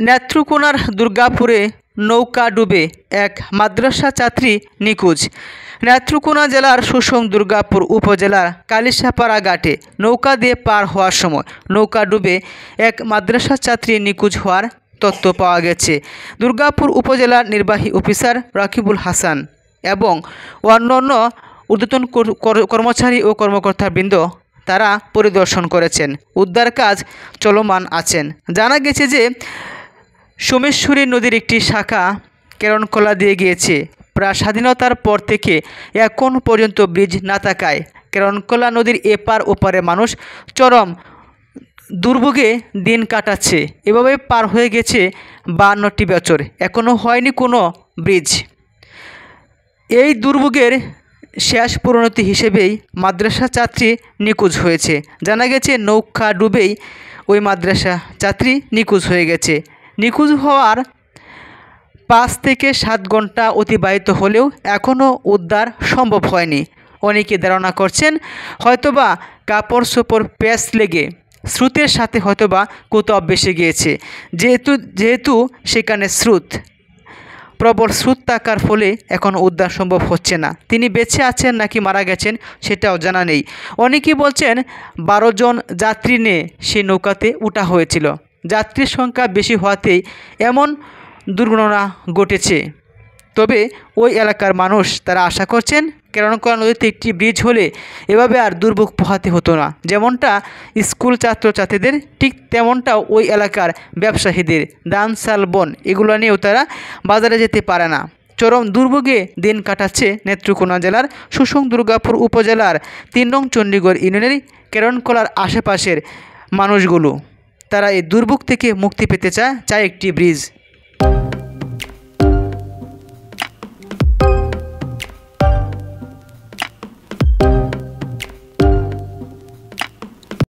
নেত্রকোনার দুর্গাপুরে নৌকা ডুবে এক মাদ্রাসা ছাত্রী নিখোঁজ। নেত্রকোনা জেলার সুসং দুর্গাপুর উপজেলার কালিশাপাড়া ঘাটে নৌকা দিয়ে পার হওয়ার সময় নৌকা ডুবে এক মাদ্রাসা ছাত্রী নিখোঁজ হওয়ার তথ্য পাওয়া গেছে। দুর্গাপুর উপজেলার নির্বাহী অফিসার রাকিবুল হাসান এবং অন্যান্য ঊর্ধ্বতন কর্মচারী ও কর্মকর্তাবৃন্দ তারা পরিদর্শন করেছেন। উদ্ধার কাজ চলমান আছেন। জানা গেছে যে সোমেশ্বরী নদীর একটি শাখা কেরনখোলা দিয়ে গিয়েছে। প্রায় স্বাধীনতার পর থেকে এখন পর্যন্ত ব্রিজ না থাকায় কেরনখোলা নদীর এপার ওপারে মানুষ চরম দুর্ভোগে দিন কাটাচ্ছে। এভাবে পার হয়ে গেছে 52টি বছর, এখনও হয়নি কোনো ব্রিজ। এই দুর্ভোগের শেষ পরিণতি হিসেবেই মাদ্রাসা ছাত্রী নিখোঁজ হয়েছে। জানা গেছে নৌকা ডুবেই ওই মাদ্রাসা ছাত্রী নিখোঁজ হয়ে গেছে। নিখোঁজ হওয়ার 5 থেকে 7 ঘন্টা অতিবাহিত হলেও এখনও উদ্ধার সম্ভব হয়নি। অনেকে ধারণা করছেন হয়তোবা কাপড় চোপড় প্যাঁচ লেগে স্রোতের সাথে হয়তোবা কোথাও ভেসে গিয়েছে। যেহেতু সেখানে প্রবল স্রোত থাকার ফলে এখন উদ্ধার সম্ভব হচ্ছে না। তিনি বেঁচে আছেন নাকি মারা গেছেন সেটাও জানা নেই। অনেকেই বলছেন 12 জন যাত্রী নিয়ে সেই নৌকাতে ওঠা হয়েছিল। যাত্রীর সংখ্যা বেশি হওয়াতেই এমন দুর্ঘটনা ঘটেছে। তবে ওই এলাকার মানুষ তারা আশা করছেন কেরনখোলা নদীতে একটি ব্রিজ হলে এভাবে আর দুর্ভোগ পোহাতে হতো না। যেমনটা স্কুল ছাত্রছাত্রীদের, ঠিক তেমনটাও ওই এলাকার ব্যবসায়ীদের ধান চাল বন এগুলো নিয়েও তারা বাজারে যেতে পারে না। চরম দুর্ভোগে দিন কাটাচ্ছে নেত্রকোনা জেলার সুসং দুর্গাপুর উপজেলার 3 নং চণ্ডীগড় ইউনিয়নের কেরনখোলার আশেপাশের মানুষগুলো। তারা এই দুর্ভোগ থেকে মুক্তি পেতে চায় একটি ব্রিজ।